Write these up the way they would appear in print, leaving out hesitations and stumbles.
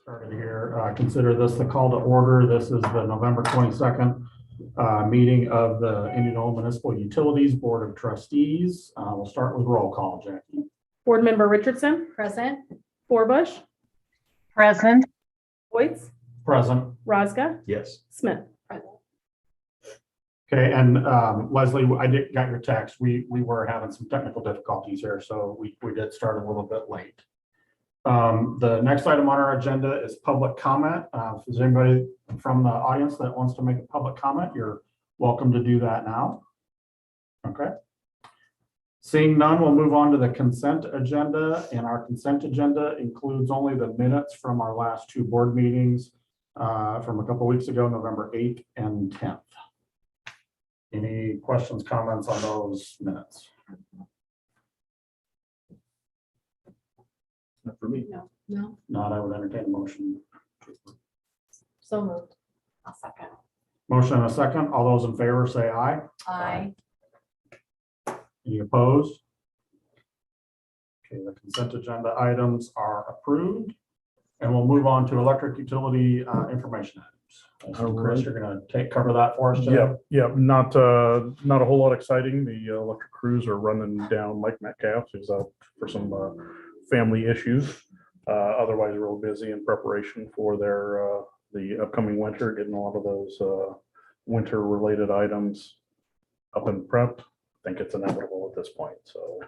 Started here. Consider this the call to order. This is the November 22nd meeting of the Indianola Municipal Utilities Board of Trustees. We'll start with roll call, Jackie. Board Member Richardson. Present. Forbush. Present. Voights. Present. Rozga. Yes. Smith. Okay, and Leslie, I got your text. We were having some technical difficulties here, so we did start a little bit late. The next item on our agenda is public comment. If there's anybody from the audience that wants to make a public comment, you're welcome to do that now. Okay. Seeing none, we'll move on to the consent agenda, and our consent agenda includes only the minutes from our last two board meetings from a couple weeks ago, November 8th and 10th. Any questions, comments on those minutes? Not for me. No. Not, I would entertain a motion. So moved. I'll second. Motion and a second. All those in favor say aye. Aye. Any opposed? Okay, the consent agenda items are approved. And we'll move on to electric utility information items. Chris, you're gonna cover that for us today? Yeah, not a whole lot exciting. The electric crews are running down Mike Metcalf, who's out for some family issues. Otherwise, real busy in preparation for their the upcoming winter, getting a lot of those winter related items up and prepped. I think it's inevitable at this point. So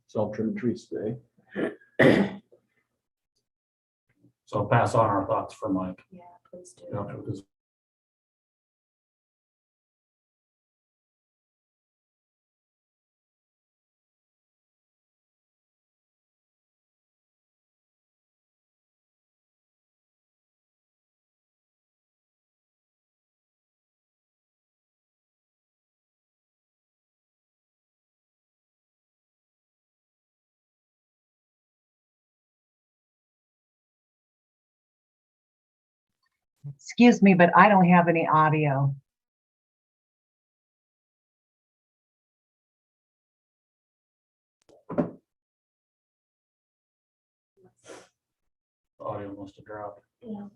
It's all trim trees today. So pass on our thoughts for Mike. Yeah, please do. Yeah, because Excuse me, but I don't have any audio. the audio must have dropped. Yeah.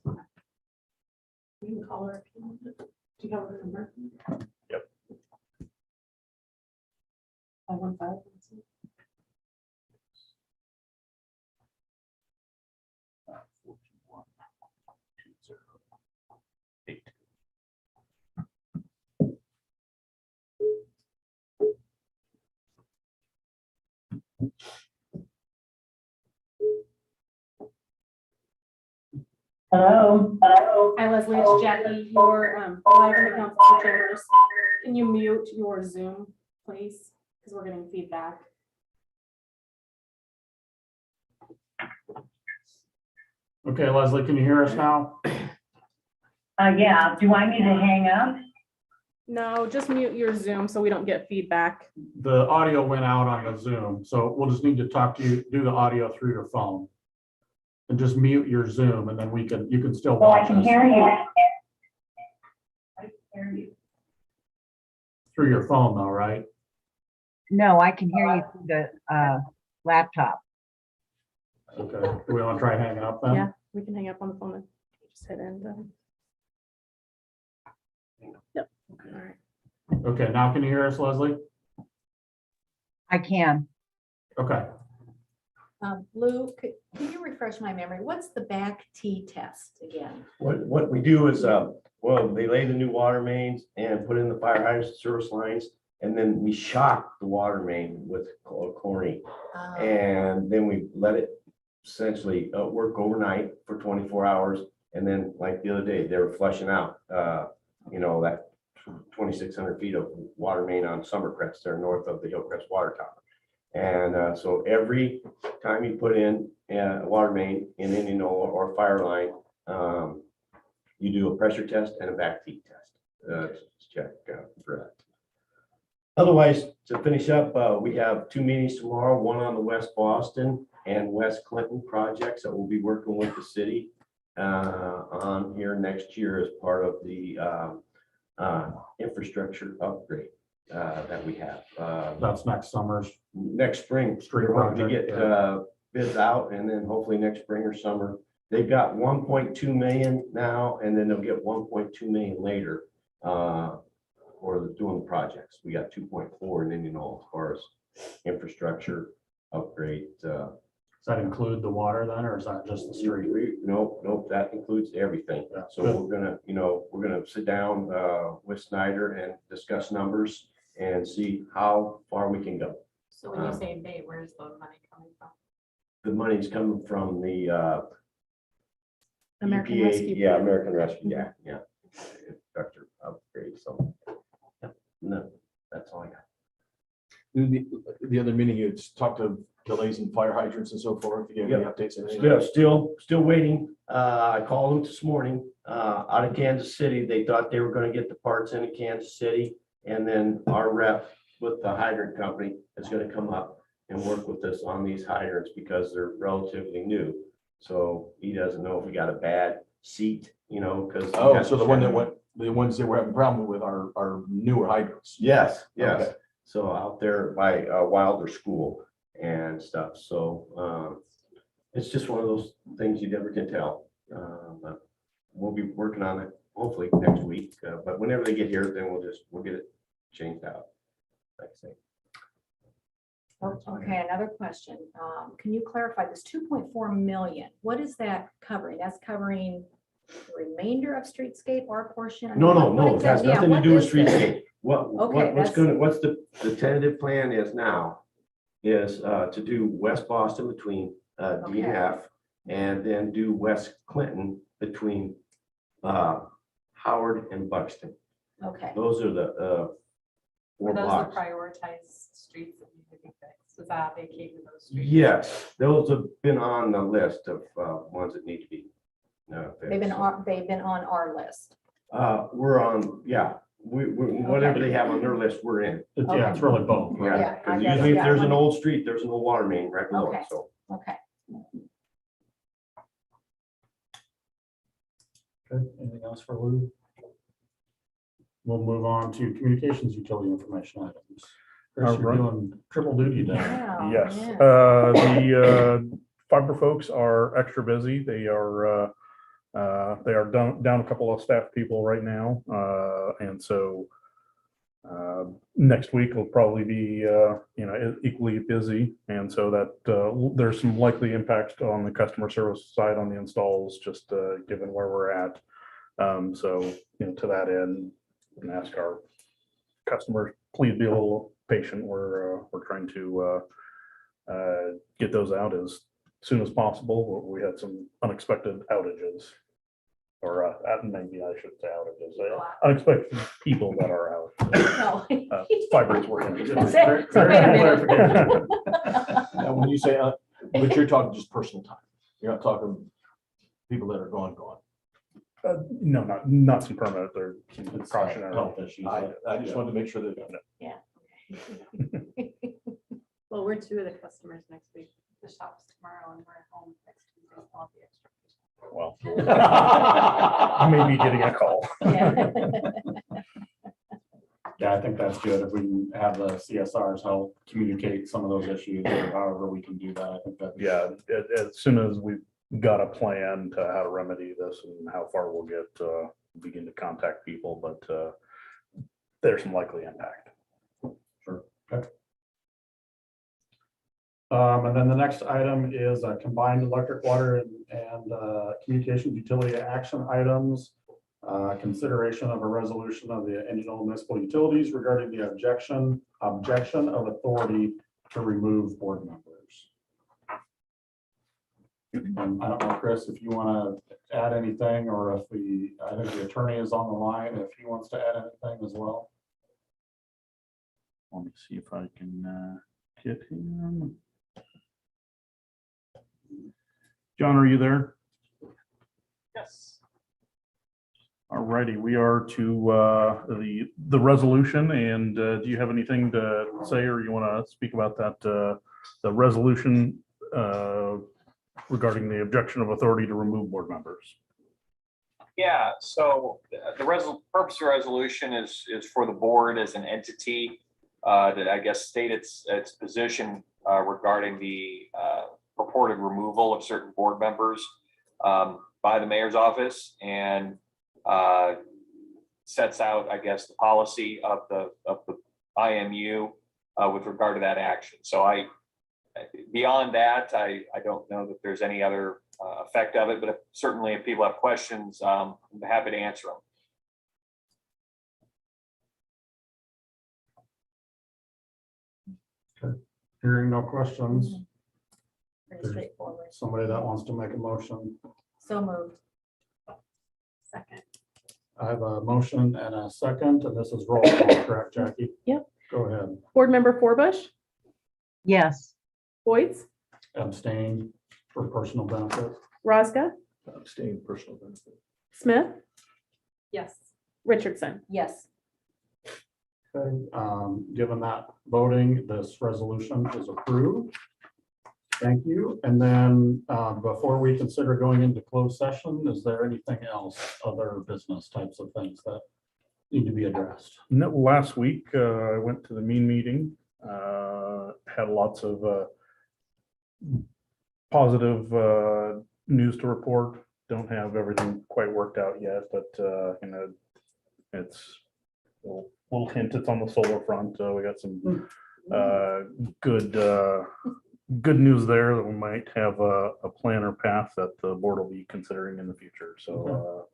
You can call her if you want. Do you have her number? Yep. 515. 421-2082. Hello. Hi Leslie, it's Jackie. You're live in the council chambers. Can you mute your Zoom, please? Because we're getting feedback. Okay, Leslie, can you hear us now? Yeah, do I need to hang up? No, just mute your Zoom so we don't get feedback. The audio went out on the Zoom, so we'll just need to talk to you, do the audio through your phone. And just mute your Zoom, and then you can still Well, I watch can us hear you. I can hear you. through your phone though, right? No, I can hear you through the laptop. Okay, do we want to try hanging up then? Yeah, we can hang up on the phone and just hit end. Yep. All right. Okay, now can you hear us, Leslie? I can. Okay, Lou, can you refresh my memory? What's the back T test again? What we do is, well, they lay the new water mains and put in the fire hydrants, service lines, and then we shock the water main with corny. And then we let it essentially work overnight for 24 hours. And then like the other day, they were flushing out, that 2,600 feet of water main on Summercrest there north of the Hillcrest water tower. And so every time you put in a water main in Indianola or fire line, you do a pressure test and a back T test to check for that. Otherwise, to finish up, we have two meetings tomorrow, one on the West Boston and West Clinton projects that we'll be working with the city on here next year as part of the infrastructure upgrade that we have. that's next summer's. Next spring, Street we're hoping to project, get bids out, and then hopefully next spring or summer. They've got 1.2 million now, and then they'll get 1.2 million later for doing the projects. We got 2.4, and then, as far as infrastructure upgrade. Does that include the water then, or is that just the street? Nope, that includes everything. Yeah. So we're gonna sit down with Snyder and discuss numbers and see how far we can go. So when you say they, where's the money coming from? The money's coming from the American EPA, Rescue. yeah, American Rescue, yeah. Infrastructure upgrade, so. Yeah, no, that's all I got. The other meeting, you talked to delays in fire hydrants and so forth. Do you have any updates? on anything? Yeah, still waiting. I called them this morning, out of Kansas City. They thought they were gonna get the parts into Kansas City. And then our rep with the hydrant company is gonna come up and work with us on these hydrants because they're relatively new. So he doesn't know if we got a bad seat, because. Oh, so the ones that we're having problem with are newer hydrants. Yes. Okay. So out there by Wilder School and stuff. So it's just one of those things you never can tell. But we'll be working on it hopefully next week. But whenever they get here, then we'll get it changed out. Like I say. Okay, another question. Can you clarify this 2.4 million? What is that covering? That's covering the remainder of streetscape, our portion? I mean, No, what it has exactly- yeah, nothing to what do with is this? streetscape. Okay, What's the tentative plan is now is to do West Boston between D and F, and then do West Clinton between Howard and Buxton. Okay, Those are the Are 4 those the blocks. prioritized streets that need to be fixed? Is that vacating those streets? Yes, those have been on the list of ones that need to be. they've been on our list. We're on, yeah, whatever they have on their list, we're in. It's really both, right? Yeah, I Because guess, usually if yeah, there's an when- old street, there's no water main right below it, Okay. so. Okay. Okay, anything else for Lou? We'll move on to communications utility information items. Chris, you're Alright. doing triple duty today. Wow, Yes, yeah. the fiber folks are extra busy. They are down a couple of staff people right now. And so next week will probably be, equally busy. And so that there's some likely impact on the customer service side on the installs, just given where we're at. So, to that end, and ask our customers, please be a little patient. We're trying to get those out as soon as possible. We had some unexpected outages, or maybe I should say outages, unexpected people that are out. No. Fiber is working. just fine. Say- Very wait a good minute. clarification. Now, when you say, but you're talking just personal time. You're not talking people that are gone. No, not some permanent, they're some precautionary. Health issues. I just wanted to make sure that. Well, we're 2 of the customers next week. The shop's tomorrow and we're at home next Tuesday. So I'll be extra. Well, I may be getting a call. Yeah. Yeah, I think that's good. If we can have the CSRs help communicate some of those issues, or however we can do that, I think that. Yeah, as soon as we've got a plan to how to remedy this and how far we'll get, begin to contact people, but there's some likely impact. Sure, okay. And then the next item is combined electric, water, and communications utility action items. Consideration of a resolution of the Indianola Municipal Utilities regarding the objection of authority to remove board members. I don't know, Chris, if you want to add anything, or if I think the attorney is on the line, if he wants to add anything as well. Let me see if I can get him. John, are you there? Yes. All righty, we are to the resolution, and do you have anything to say, or you want to speak about that, the resolution regarding the objection of authority to remove board members? Yeah, so the purpose of the resolution is for the board as an entity that I guess state its position regarding the purported removal of certain board members by the mayor's office, and sets out, I guess, the policy of the IMU with regard to that action. So beyond that, I don't know that there's any other effect of it, but certainly if people have questions, I'm happy to answer them. Hearing no questions, Pretty straightforward. somebody that wants to make a motion. So moved. Second. I have a motion and a second, and this is roll call, correct, Jackie? Yep. Go ahead. Board Member Forbush, Yes. Boyds, Abstain for personal benefit. Rosca, Abstain personal benefit. Smith, Yes. Richardson. Yes. Okay, given that voting, this resolution is approved. Thank you. And then before we consider going into closed session, is there anything else, other business types of things that need to be addressed? No, last week, I went to the meeting, had lots of positive news to report. Don't have everything quite worked out yet, but it's a little hint, it's on the solar front. We got some good news there that we might have a plan or path that the board will be considering in the future. So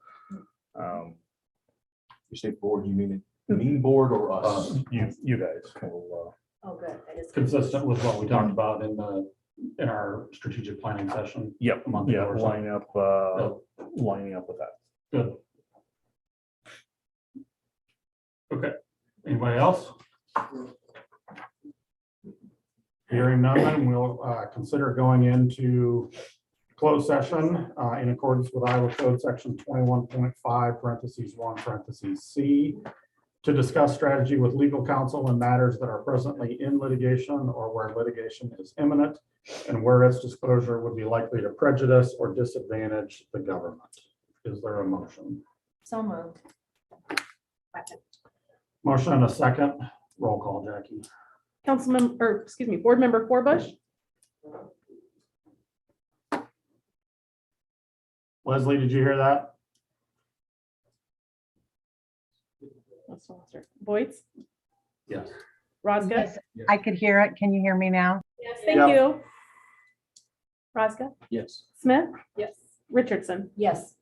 You say board, you mean the mean board or us? you guys will, Oh, good. That is Consistent with what we talked about in our strategic planning session. yep, a month ago yeah, or something. lining up with that. Good. Okay, anybody else? Hearing none, we'll consider going into closed session in accordance with Iowa Code Section 21.5 (1) to discuss strategy with legal counsel in matters that are presently in litigation or where litigation is imminent, and where its disclosure would be likely to prejudice or disadvantage the government. Is there a motion? so moved. Second. Motion and a second. Roll call, Jackie. Board Member Forbush, Leslie, did you hear that? Boyds, Yes. Rosca. Yes, I could hear it. Can you hear me now? Yes, thank Yep. you. Rosca, Yes. Smith, Yes. Richardson. Yes.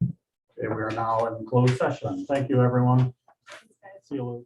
Okay, we are now in closed session. Thank you, everyone. See you later.